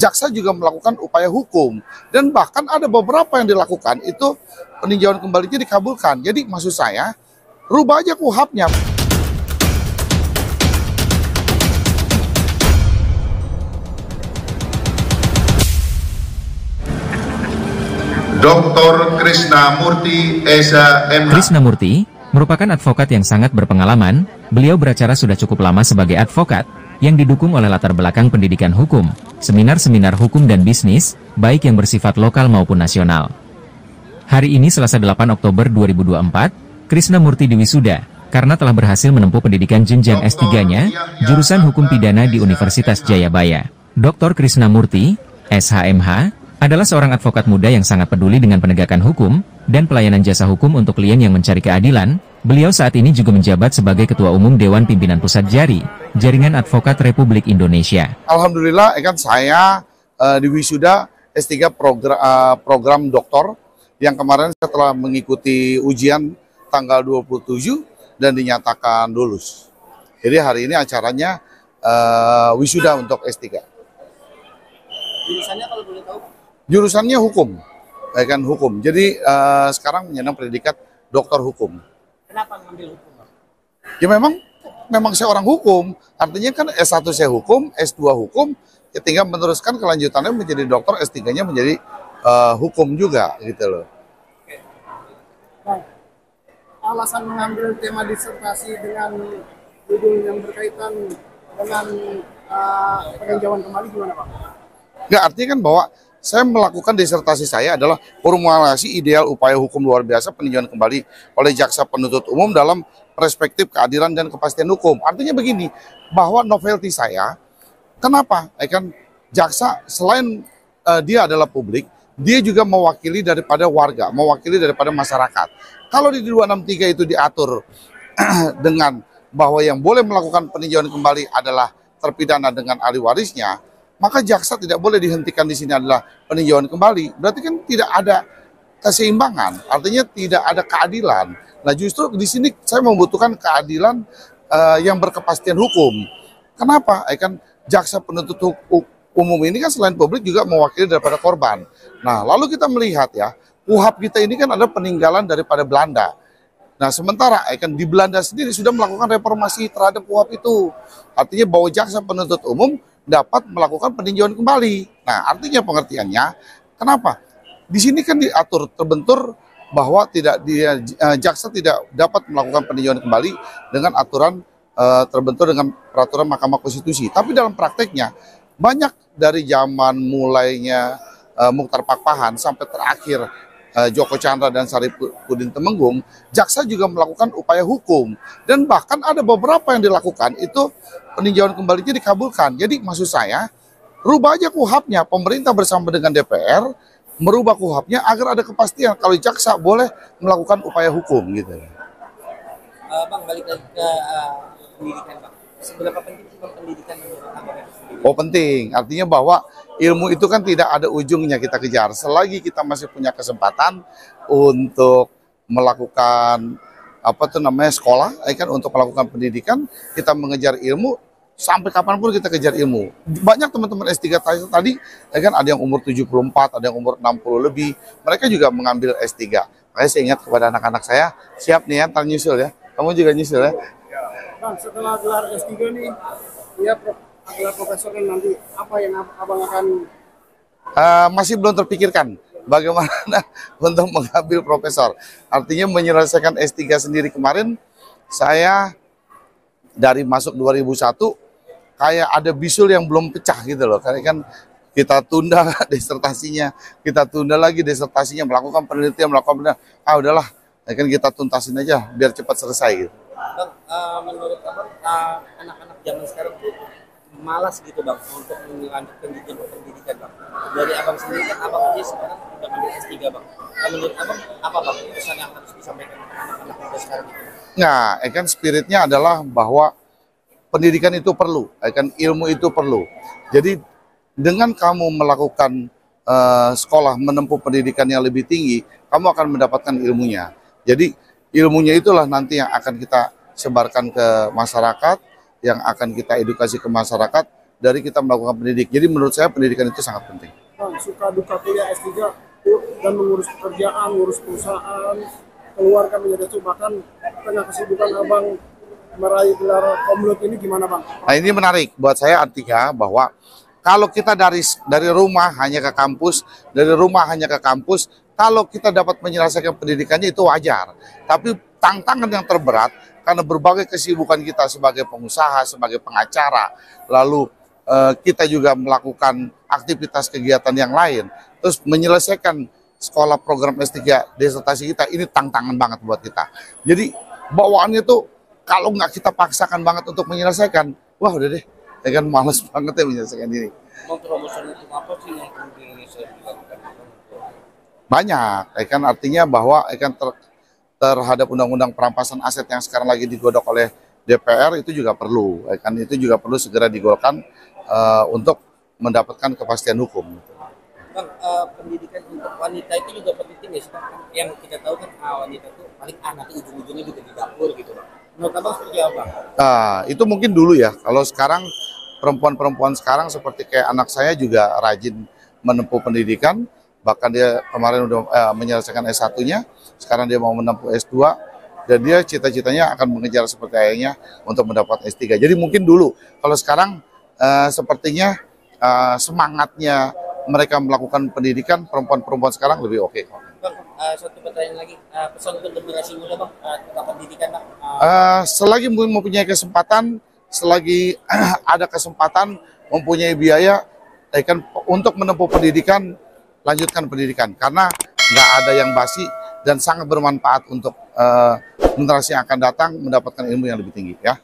jaksa juga melakukan upaya hukum. Dan bahkan ada beberapa yang dilakukan itu peninjauan kembalinya dikabulkan. Jadi maksud saya, rubah aja KUHP-nya. Dr. Krisnamurti SHMH. Krisnamurti merupakan advokat yang sangat berpengalaman. Beliau beracara sudah cukup lama sebagai advokat yang didukung oleh latar belakang pendidikan hukum, seminar-seminar hukum dan bisnis, baik yang bersifat lokal maupun nasional. Hari ini Selasa 8 Oktober 2024, Krisnamurti diwisuda karena telah berhasil menempuh pendidikan jenjang S3-nya, jurusan Hukum Pidana di Universitas Jayabaya. Dr. Krisnamurti, SHMH, adalah seorang advokat muda yang sangat peduli dengan penegakan hukum dan pelayanan jasa hukum untuk klien yang mencari keadilan. Beliau saat ini juga menjabat sebagai Ketua Umum Dewan Pimpinan Pusat JARI, Jaringan Advokat Republik Indonesia. Alhamdulillah, kan saya diwisuda S3 program doktor yang kemarin setelah mengikuti ujian tanggal 27 dan dinyatakan lulus. Jadi hari ini acaranya wisuda untuk S3. Jurusannya kalau boleh tahu? Jurusannya hukum, kan hukum. Jadi sekarang menyandang predikat doktor hukum. Kenapa ngambil hukum, Bang? Ya memang saya orang hukum. Artinya kan S1 saya hukum, S2 hukum, ya tinggal meneruskan kelanjutannya menjadi dokter, S3-nya menjadi hukum juga gitu loh. Oke. Bang, alasan mengambil tema disertasi dengan judul yang berkaitan dengan peninjauan kembali gimana, Pak? Nggak, artinya kan bahwa saya melakukan disertasi saya adalah formulasi ideal upaya hukum luar biasa peninjauan kembali oleh jaksa penuntut umum dalam perspektif keadilan dan kepastian hukum. Artinya begini, bahwa novelty saya, kenapa? Kan jaksa selain dia adalah publik, dia juga mewakili daripada warga, mewakili daripada masyarakat. Kalau di 263 itu diatur dengan bahwa yang boleh melakukan peninjauan kembali adalah terpidana dengan ahli warisnya, maka jaksa tidak boleh dihentikan di sini adalah peninjauan kembali. Berarti kan tidak ada keseimbangan, artinya tidak ada keadilan. Nah justru di sini saya membutuhkan keadilan yang berkepastian hukum. Kenapa? Kan jaksa penuntut umum ini kan selain publik juga mewakili daripada korban. Nah lalu kita melihat ya, KUHP kita ini kan ada peninggalan daripada Belanda. Nah sementara kan di Belanda sendiri sudah melakukan reformasi terhadap KUHP itu. Artinya bahwa jaksa penuntut umum dapat melakukan peninjauan kembali. Nah, artinya pengertiannya, kenapa? Di sini kan diatur terbentur bahwa jaksa tidak dapat melakukan peninjauan kembali dengan aturan terbentur dengan peraturan Mahkamah Konstitusi. Tapi dalam prakteknya banyak dari zaman mulainya Muchtar Pakpahan sampai terakhir Joko Chandra dan Saripudin Temenggung, jaksa juga melakukan upaya hukum. Dan bahkan ada beberapa yang dilakukan itu peninjauan kembalinya dikabulkan. Jadi maksud saya, rubah aja KUHP-nya. Pemerintah bersama dengan DPR merubah KUHP-nya agar ada kepastian kalau jaksa boleh melakukan upaya hukum gitu. Bang, balik lagi ke pendidikan, Bang. Seberapa penting sih pendidikan menurut Abang itu sendiri? Oh penting, artinya bahwa ilmu itu kan tidak ada ujungnya kita kejar. Selagi kita masih punya kesempatan untuk melakukan sekolah, kan untuk melakukan pendidikan, kita mengejar ilmu sampai kapanpun kita kejar ilmu. Banyak teman-teman S3 tadi, kan ada yang umur 74, ada yang umur 60 lebih, mereka juga mengambil S3. Makanya saya ingat kepada anak-anak saya, siap nih ya, ntar nyusul ya. Kamu juga nyusul ya. Bang, setelah gelar S3 nih, ya gelar profesor kan nanti apa yang Abang akan? Masih belum terpikirkan bagaimana untuk mengambil profesor. Artinya menyelesaikan S3 sendiri kemarin, saya dari masuk 2001, kayak ada bisul yang belum pecah gitu loh. Karena kan kita tunda disertasinya, kita tunda lagi disertasinya, melakukan penelitian, udahlah, kan kita tuntasin aja biar cepat selesai gitu. Bang, menurut Abang, anak-anak zaman sekarang tuh malas gitu Bang untuk melanjutkan jenjang pendidikan Bang. Dari Abang sendiri kan Abang aja sekarang udah ngambil S3 Bang. Menurut Abang apa Bang pesan yang harus disampaikan ke anak-anak muda sekarang itu? Nah, kan spiritnya adalah bahwa pendidikan itu perlu, kan ilmu itu perlu. Jadi dengan kamu melakukan sekolah menempuh pendidikan yang lebih tinggi, kamu akan mendapatkan ilmunya. Jadi ilmunya itulah nanti yang akan kita sebarkan ke masyarakat, yang akan kita edukasi ke masyarakat, dari kita melakukan pendidik. Jadi menurut saya pendidikan itu sangat penting. Bang, suka duka kuliah S3 dan mengurus pekerjaan, ngurus perusahaan, keluarga menjadi itu, bahkan tengah kesibukan abang meraih gelar Komlut ini gimana bang? Nah ini menarik buat saya, artinya bahwa kalau kita dari rumah hanya ke kampus, kalau kita dapat menyelesaikan pendidikannya itu wajar. Tapi tantangan yang terberat karena berbagai kesibukan kita sebagai pengusaha, sebagai pengacara, lalu kita juga melakukan aktivitas kegiatan yang lain, terus menyelesaikan sekolah program S3 disertasi kita, ini tantangan banget buat kita. Jadi bawaannya tuh kalau nggak kita paksakan banget untuk menyelesaikan, wah udah deh, ya kan males banget ya menyelesaikan diri. Mau terobosan untuk apa sih yang di Indonesia dilakukan? Banyak, ya kan artinya bahwa ya kan terhadap undang-undang perampasan aset yang sekarang lagi digodok oleh DPR itu juga perlu, ya kan itu juga perlu segera digolkan untuk mendapatkan kepastian hukum. Bang, pendidikan untuk wanita itu juga penting ya, yang kita tahu kan wanita itu paling nanti ujung-ujungnya juga di dapur gitu bang. Menurut abang seperti apa? Itu mungkin dulu ya, kalau sekarang perempuan-perempuan sekarang seperti kayak anak saya juga rajin menempuh pendidikan, bahkan dia kemarin udah menyelesaikan S1-nya, sekarang dia mau menempuh S2, dan dia cita-citanya akan mengejar seperti ayahnya untuk mendapat S3. Jadi mungkin dulu, kalau sekarang sepertinya semangatnya mereka melakukan pendidikan, perempuan-perempuan sekarang lebih oke. Bang, satu pertanyaan lagi, pesan untuk generasi muda bang, tentang pendidikan bang. Selagi mempunyai kesempatan, selagi ada kesempatan, mempunyai biaya, kan untuk menempuh pendidikan, lanjutkan pendidikan. Karena nggak ada yang basi dan sangat bermanfaat untuk generasi yang akan datang mendapatkan ilmu yang lebih tinggi. Ya.